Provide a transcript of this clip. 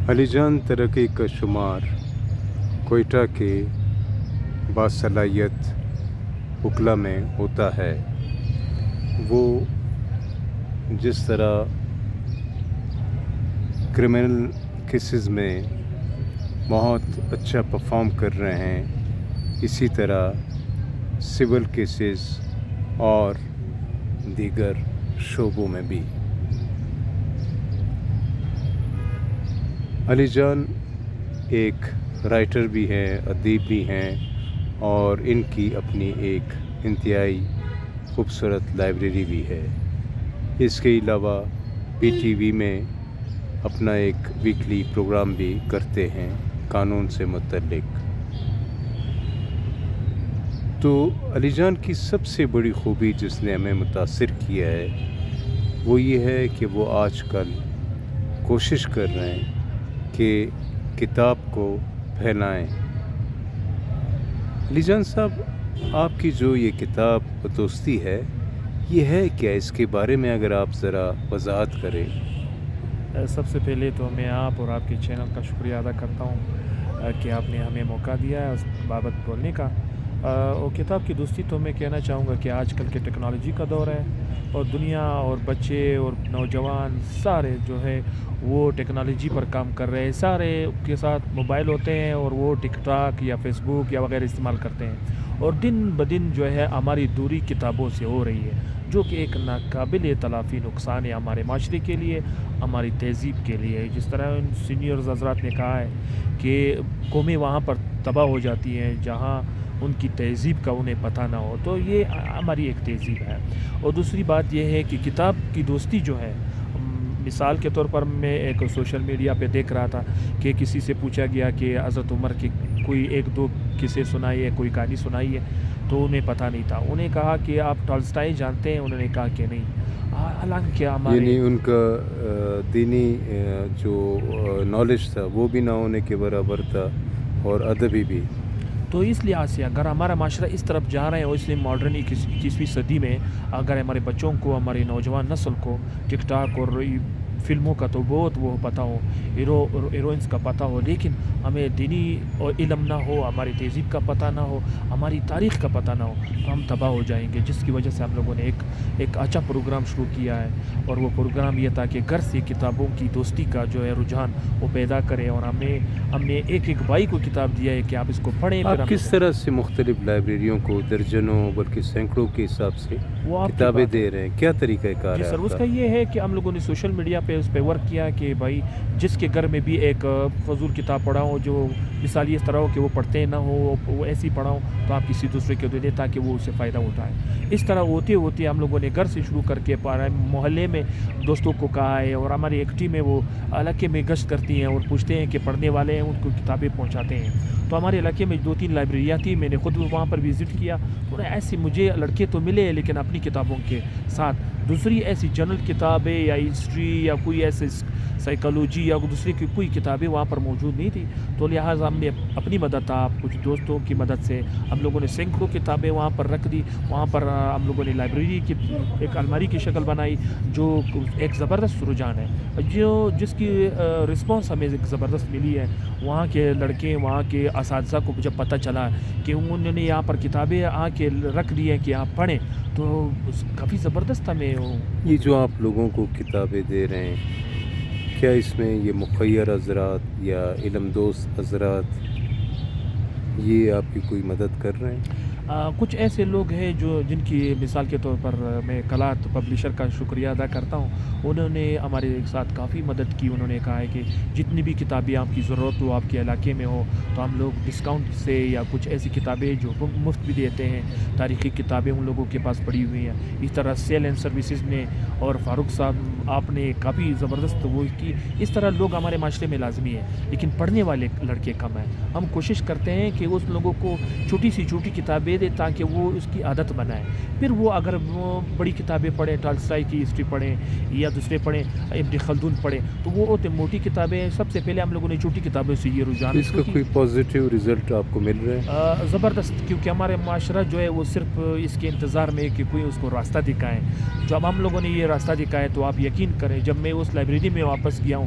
علی جان ترقی کا شمار کوئٹہ کے باصلاحیت وکلا میں ہوتا ہے. وہ جس طرح کرمنل کیسز میں بہت اچھا پرفارم کر رہے ہیں، اسی طرح سول کیسز اور دیگر شعبوں میں بھی. علی جان ایک رائٹر بھی ہیں، ادیب بھی ہیں، اور ان کی اپنی ایک انتہائی خوبصورت لائبریری بھی ہے. اس کے علاوہ پی ٹی وی میں اپنا ایک ویکلی پروگرام بھی کرتے ہیں قانون سے متعلق. تو علی جان کی سب سے بڑی خوبی جس نے ہمیں متاثر کیا ہے وہ یہ ہے کہ وہ آج کل کوشش کر رہے ہیں کہ کتاب کو پھیلائیں. علی جان صاحب، آپ کی جو یہ کتاب دوستی ہے، یہ ہے کیا؟ اس کے بارے میں اگر آپ ذرا وضاحت کریں. سب سے پہلے تو میں آپ اور آپ کے چینل کا شکریہ ادا کرتا ہوں کہ آپ نے ہمیں موقع دیا ہے اس بابت بولنے کا. اور کتاب کی دوستی تو میں کہنا چاہوں گا کہ آج کل کے ٹیکنالوجی کا دور ہے، اور دنیا اور بچے اور نوجوان سارے جو ہے وہ ٹیکنالوجی پر کام کر رہے ہیں. سارے کے ساتھ موبائل ہوتے ہیں اور وہ ٹک ٹاک یا فیس بک یا وغیرہ استعمال کرتے ہیں، اور دن بدن جو ہے ہماری دوری کتابوں سے ہو رہی ہے، جو کہ ایک ناقابل تلافی نقصان ہے ہمارے معاشرے کے لیے، ہماری تہذیب کے لیے. جس طرح ان سینئرز حضرات نے کہا ہے کہ قومیں وہاں پر تباہ ہو جاتی ہیں جہاں ان کی تہذیب کا انہیں پتہ نہ ہو. تو یہ ہماری ایک تہذیب ہے. اور دوسری بات یہ ہے کہ کتاب کی دوستی جو ہے، مثال کے طور پر میں ایک سوشل میڈیا پہ دیکھ رہا تھا کہ کسی سے پوچھا گیا کہ حضرت عمر کے کوئی ایک دو قصے سنائیے، کوئی کہانی سنائیے، تو انہیں پتہ نہیں تھا. انہیں کہا کہ آپ ٹالسٹائی جانتے ہیں؟ انہوں نے کہا کہ نہیں. حالانکہ ہمارے یعنی ان کا دینی جو نالج تھا وہ بھی نہ ہونے کے برابر تھا، اور ادبی بھی. تو اس لحاظ سے اگر ہمارا معاشرہ اس طرف جا رہے ہیں، اور اس لیے ماڈرن 21ویں صدی میں اگر ہمارے بچوں کو، ہماری نوجوان نسل کو ٹک ٹاک اور فلموں کا تو بہت وہ پتہ ہو، ہیروئنس کا پتہ ہو، لیکن ہمیں دینی اور علم نہ ہو، ہماری تہذیب کا پتہ نہ ہو، ہماری تاریخ کا پتہ نہ ہو، تو ہم تباہ ہو جائیں گے. جس کی وجہ سے ہم لوگوں نے ایک اچھا پروگرام شروع کیا ہے، اور وہ پروگرام یہ تھا کہ گھر سے کتابوں کی دوستی کا جو ہے رجحان وہ پیدا کرے. اور ہم نے ایک بھائی کو کتاب دیا ہے کہ آپ اس کو پڑھیں. پھر آپ کس طرح سے مختلف لائبریریوں کو درجنوں بلکہ سینکڑوں کے حساب سے کتابیں دے رہے ہیں؟ کیا طریقہ کار ہے سر، آپ اس کا؟ کا یہ ہے کہ ہم لوگوں نے سوشل میڈیا پہ اس پہ ورک کیا کہ بھائی جس کے گھر میں بھی ایک فضول کتاب پڑھاؤں جو مثالی اس طرح ہو کہ وہ پڑھتے نہ ہو، وہ ایسی پڑھاؤں تو آپ کسی دوسرے کو دے دیں تاکہ وہ اس سے فائدہ اٹھائے. اس طرح ہوتے ہوتے ہم لوگوں نے گھر سے شروع کر کے محلے میں دوستوں کو کہا ہے، اور ہماری ایک ٹیم ہے وہ علاقے میں گشت کرتی ہیں اور پوچھتے ہیں کہ پڑھنے والے ہیں، ان کو کتابیں پہنچاتے ہیں. تو ہمارے علاقے میں 2-3 لائبریریاں تھیں، میں نے خود وہاں پر وزٹ کیا. تو ایسی مجھے لڑکے تو ملے لیکن اپنی کتابوں کے ساتھ دوسری ایسی جنرل کتابیں یا ہسٹری یا کوئی ایسے سائیکالوجی یا دوسری کی کوئی کتابیں وہاں پر موجود نہیں تھی. تو لہٰذا ہم نے اپنی مدد تھا، کچھ دوستوں کی مدد سے ہم لوگوں نے سینکڑوں کتابیں وہاں پر رکھ دی. وہاں پر ہم لوگوں نے لائبریری کی ایک الماری کی شکل بنائی، جو ایک زبردست رجحان ہے، جس کی رسپانس ہمیں ایک زبردست ملی ہے. وہاں کے لڑکے، وہاں کے اساتذہ کو جب پتہ چلا کہ انہوں نے یہاں پر کتابیں آ کے رکھ دی ہیں کہ آپ پڑھیں، تو کافی زبردست ہمیں یہ جو آپ لوگوں کو کتابیں دے رہے ہیں، کیا اس میں یہ مخیر حضرات یا علم دوست حضرات یہ آپ کی کوئی مدد کر رہے ہیں؟ کچھ ایسے لوگ ہیں جن کی مثال کے طور پر میں کلات پبلیشر کا شکریہ ادا کرتا ہوں. انہوں نے ہمارے ساتھ کافی مدد کی. انہوں نے کہا ہے کہ جتنی بھی کتابیں آپ کی ضرورت ہو، آپ کے علاقے میں ہو، تو ہم لوگ ڈسکاؤنٹ سے یا کچھ ایسی کتابیں جو مفت بھی دیتے ہیں. تاریخی کتابیں ان لوگوں کے پاس پڑی ہوئی ہیں. اس طرح سیل اینڈ سروسز نے اور فاروق صاحب آپ نے کافی زبردست وہ کی. اس طرح لوگ ہمارے معاشرے میں لازمی ہیں، لیکن پڑھنے والے لڑکے کم ہیں. ہم کوشش کرتے ہیں کہ اس لوگوں کو چھوٹی سی چھوٹی کتابیں دے تاکہ وہ اس کی عادت بنائیں. پھر وہ اگر وہ بڑی کتابیں پڑھیں، ٹالسٹائی کی ہسٹری پڑھیں یا دوسرے پڑھیں، ابن خلدون پڑھیں، تو وہ ہوتے موٹی کتابیں. سب سے پہلے ہم لوگوں نے چھوٹی کتابوں سے یہ رجحان. اس کا کوئی پازیٹیو رزلٹ آپ کو مل رہا ہے؟ زبردست، کیونکہ ہمارے معاشرہ جو ہے وہ صرف اس کے انتظار میں کہ کوئی اس کو راستہ دکھائے. جب ہم لوگوں نے یہ راستہ دکھایا تو آپ یقین کریں، جب میں اس لائبریری میں واپس گیا ہوں